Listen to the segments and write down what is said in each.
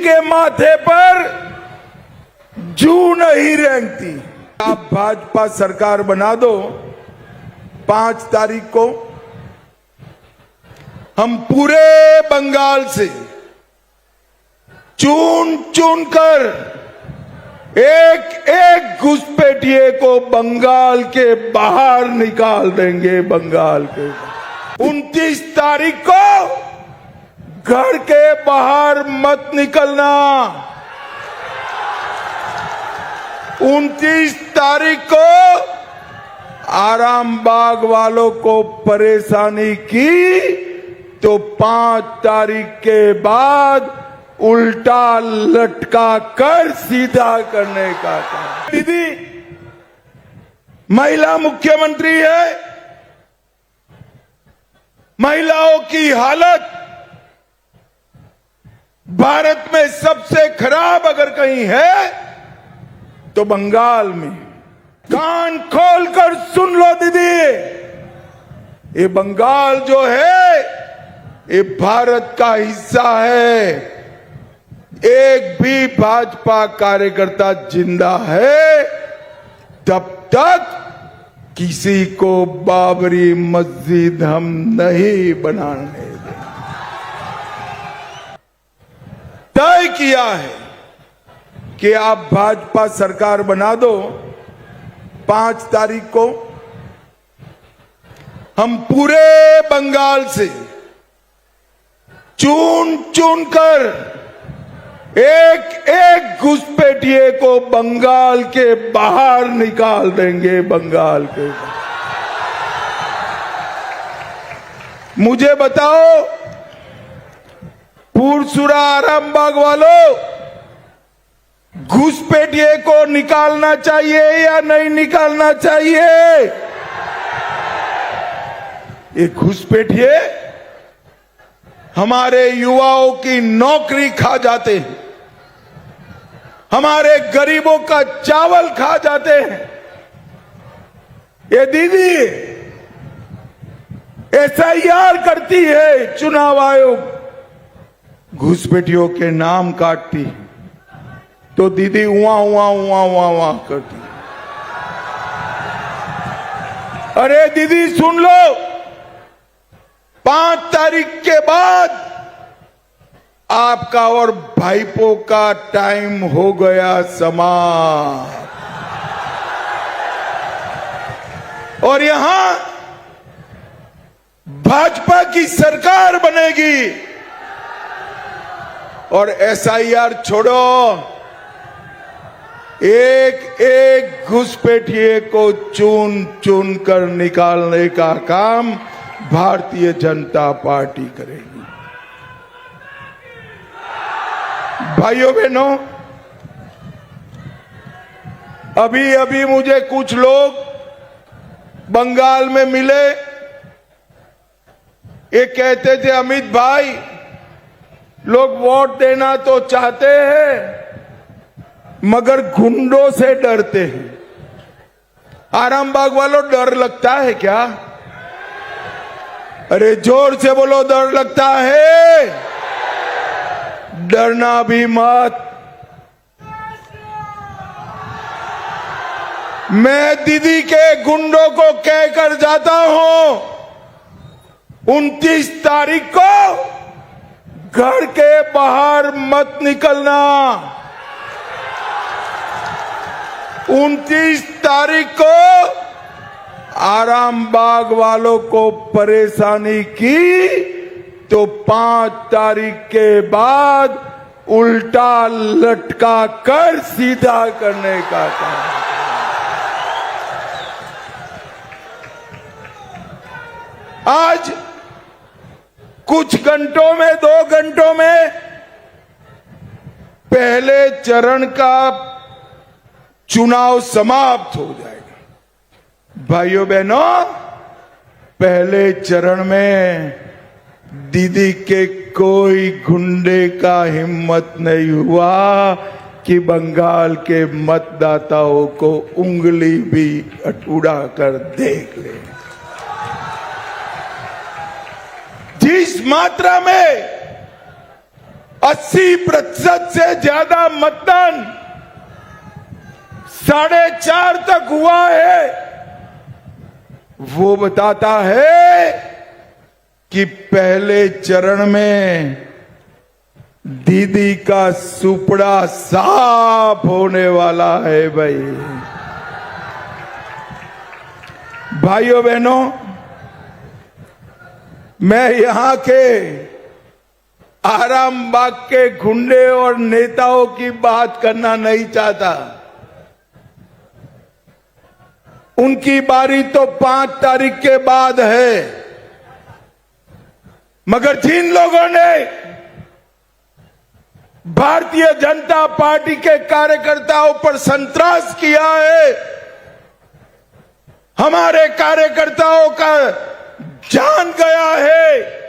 के माथे पर जू नहीं रेंगती। आप भाजपा सरकार बना दो, 5 तारीख को हम पूरे बंगाल से चुन चुन कर एक एक घुसपैठिए को बंगाल के बाहर निकाल देंगे। बंगाल के 29 तारीख को घर के बाहर मत निकलना। 29 तारीख को आरामबाग वालों को परेशानी की तो 5 तारीख के बाद उल्टा लटका कर सीधा करने का काम। दीदी महिला मुख्यमंत्री है, महिलाओं की हालत भारत में सबसे खराब अगर कहीं है तो बंगाल में। कान खोलकर सुन लो दीदी, ये बंगाल जो है ये भारत का हिस्सा है। एक भी भाजपा कार्यकर्ता जिंदा है तब तक किसी को बाबरी मस्जिद हम नहीं बनाने देंगे। तय किया है कि आप भाजपा सरकार बना दो, 5 तारीख को हम पूरे बंगाल से चुन चुन कर एक एक घुसपैठिए को बंगाल के बाहर निकाल देंगे। बंगाल के मुझे बताओ, पुरसुरा आरामबाग वालों, घुसपैठिए को निकालना चाहिए या नहीं निकालना चाहिए? ये घुसपैठिए हमारे युवाओं की नौकरी खा जाते हैं, हमारे गरीबों का चावल खा जाते हैं। ये दीदी एसआईआर करती है, चुनाव आयोग घुसपैठियों के नाम काटती तो दीदी उआ उआ उआ उआ उआ करती। अरे दीदी सुन लो, 5 तारीख के बाद आपका और भाईपो का टाइम हो गया समाप्त। और यहां भाजपा की सरकार बनेगी। और एसआईआर छोड़ो, एक एक घुसपैठिए को चुन चुन कर निकालने का काम भारतीय जनता पार्टी करेगी। भाइयों बहनों, अभी अभी मुझे कुछ लोग बंगाल में मिले, ये कहते थे अमित भाई, लोग वोट देना तो चाहते हैं मगर गुंडों से डरते हैं। आरामबाग वालों, डर लगता है क्या? अरे जोर से बोलो, डर लगता है? डरना भी मत। मैं दीदी के गुंडों को कहकर जाता हूं, 29 तारीख को घर के बाहर मत निकलना। 29 तारीख को आरामबाग वालों को परेशानी की तो 5 तारीख के बाद उल्टा लटका कर सीधा करने का काम। आज कुछ घंटों में, 2 घंटों में पहले चरण का चुनाव समाप्त हो जाएगा। भाइयों बहनों, पहले चरण में दीदी के कोई गुंडे का हिम्मत नहीं हुआ कि बंगाल के मतदाताओं को उंगली भी उड़ा कर देख ले। जिस मात्रा में 80% से ज्यादा मतदान 4.5 तक हुआ है, वो बताता है कि पहले चरण में दीदी का सुपड़ा साफ होने वाला है। भाइयों बहनों, मैं यहां के आरामबाग के गुंडे और नेताओं की बात करना नहीं चाहता। उनकी बारी तो 5 तारीख के बाद है, मगर जिन लोगों ने भारतीय जनता पार्टी के कार्यकर्ताओं पर संत्रास किया है, हमारे कार्यकर्ताओं का जान गया है,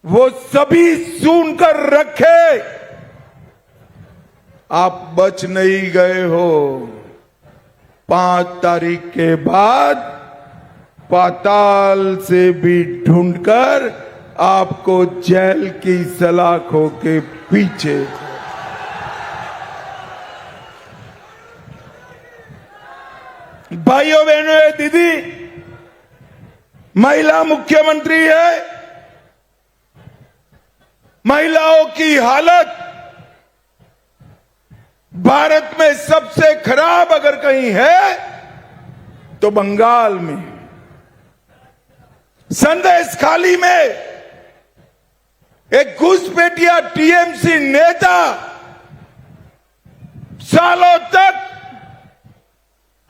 वो सभी सुनकर रखे। आप बच नहीं गए हो। 5 तारीख के बाद पाताल से भी ढूंढकर आपको जेल की सलाखों के पीछे। भाइयों बहनों, दीदी महिला मुख्यमंत्री है। महिलाओं की हालत भारत में सबसे खराब अगर कहीं है तो बंगाल में। संदेशखाली में एक घुसपैठिया टीएमसी नेता सालों तक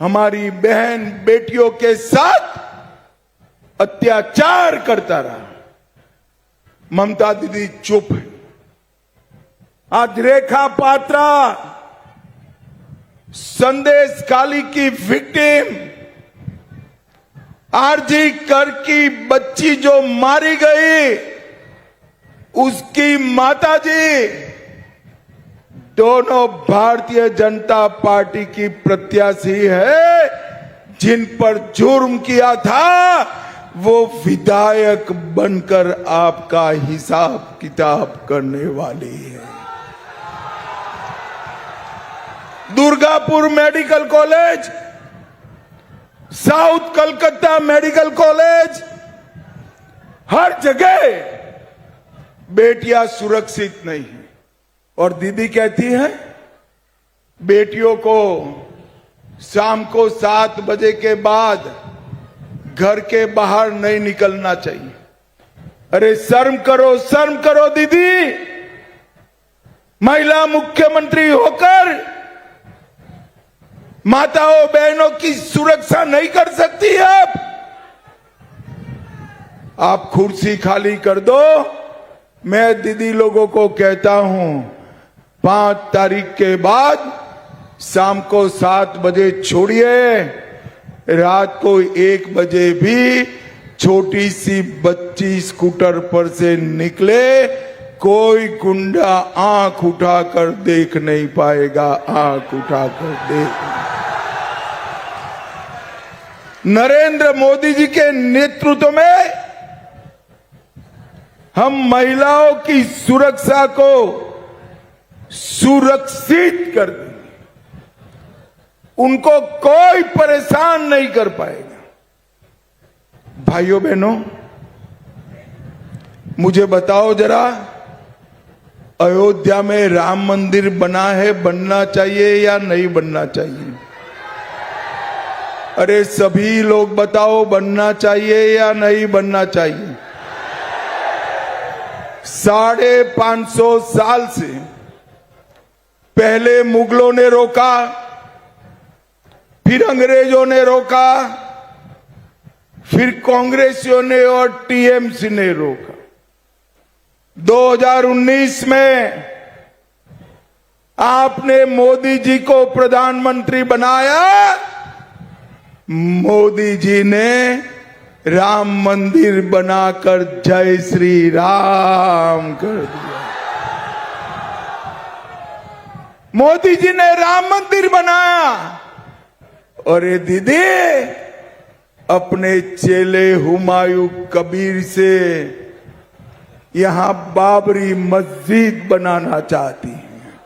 हमारी बहन बेटियों के साथ अत्याचार करता रहा। ममता दीदी चुप है। आज रेखा पात्रा संदेशखाली की विक्टिम, आरजी कर की बच्ची जो मारी गई, उसकी माताजी दोनों भारतीय जनता पार्टी की प्रत्याशी है। जिन पर जुर्म किया था वो विधायक बनकर आपका हिसाब किताब करने वाली है। Durgapur medical college, south Calcutta medical college, हर जगह बेटियां सुरक्षित नहीं है। और दीदी कहती है बेटियों को शाम को 7 बजे के बाद घर के बाहर नहीं निकलना चाहिए। अरे शर्म करो दीदी। महिला मुख्यमंत्री होकर माताओं बहनों की सुरक्षा नहीं कर सकती आप कुर्सी खाली कर दो। मैं दीदी लोगों को कहता हूं 5 तारीख के बाद शाम को 7 बजे छोड़िए, रात को 1 बजे भी छोटी सी बच्ची स्कूटर पर से निकले, कोई गुंडा आंख उठाकर देख नहीं पाएगा। आंख उठाकर देख। नरेंद्र मोदी जी के नेतृत्व में हम महिलाओं की सुरक्षा को सुरक्षित कर देंगे। उनको कोई परेशान नहीं कर पाएगा। भाइयों बहनों, मुझे बताओ जरा, अयोध्या में राम मंदिर बना है, बनना चाहिए या नहीं बनना चाहिए? अरे सभी लोग बताओ, बनना चाहिए या नहीं बनना चाहिए? 550 साल से पहले मुगलों ने रोका, फिर अंग्रेजों ने रोका, फिर कांग्रेसियों ने और टीएमसी ने रोका। 2019 में आपने मोदी जी को प्रधानमंत्री बनाया। मोदी जी ने राम मंदिर बनाकर जय श्री राम कर दिया। मोदी जी ने राम मंदिर बनाया और ये दीदी अपने चेले हुमायूं कबीर से यहां बाबरी मस्जिद बनाना चाहती हैं।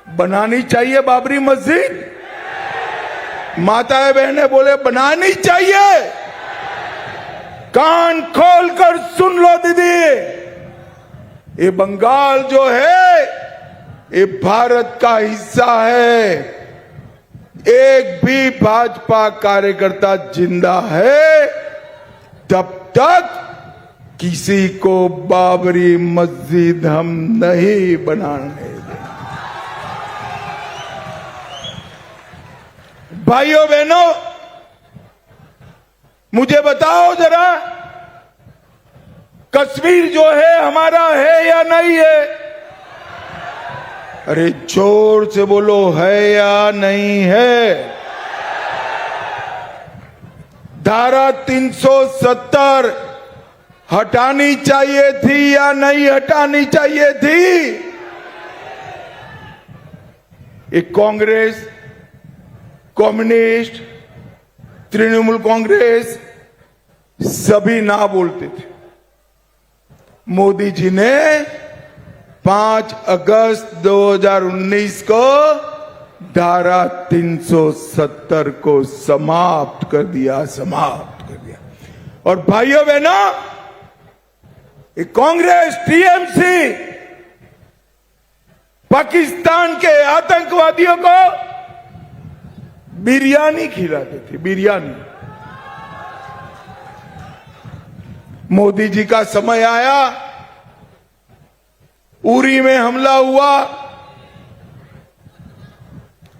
बनानी चाहिए बाबरी मस्जिद? माताएं बहनें बोले बनानी चाहिए। कान खोलकर सुन लो दीदी, ये बंगाल जो है ये भारत का हिस्सा है। एक भी भाजपा कार्यकर्ता जिंदा है तब तक किसी को बाबरी मस्जिद हम नहीं बनाने देंगे। भाइयों बहनों, मुझे बताओ जरा, कश्मीर जो है हमारा है या नहीं है? अरे जोर से बोलो, है या नहीं है? धारा 370 हटानी चाहिए थी या नहीं हटानी चाहिए थी? एक कांग्रेस, कम्युनिस्ट, तृणमूल कांग्रेस सभी ना बोलते थे। मोदी जी ने 5 अगस्त 2019 को धारा 370 को समाप्त कर दिया, समाप्त कर दिया। और भाइयों बहनों, कांग्रेस, टीएमसी पाकिस्तान के आतंकवादियों को बिरयानी खिलाते थे, बिरयानी। मोदी जी का समय आया, उरी में हमला हुआ,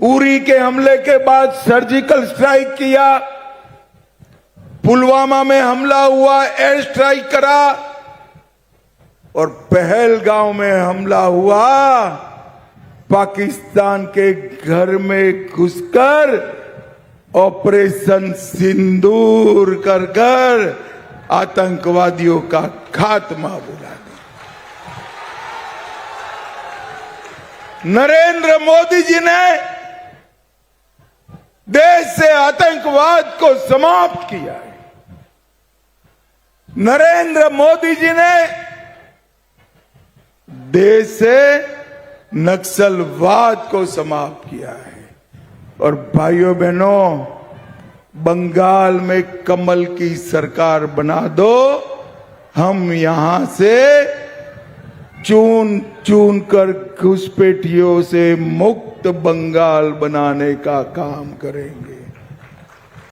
उरी के हमले के बाद सर्जिकल स्ट्राइक किया, पुलवामा में हमला हुआ, एयर स्ट्राइक करा, और पहलगांव में हमला हुआ। पाकिस्तान के घर में घुसकर ऑपरेशन सिंदूर कर कर आतंकवादियों का खात्मा बुला दिया। नरेंद्र मोदी जी ने देश से आतंकवाद को समाप्त किया है। नरेंद्र मोदी जी ने देश से नक्सलवाद को समाप्त किया है। और भाइयों बहनों, बंगाल में कमल की सरकार बना दो, हम यहां से चुन चुन कर घुसपैठियों से मुक्त बंगाल बनाने का काम करेंगे।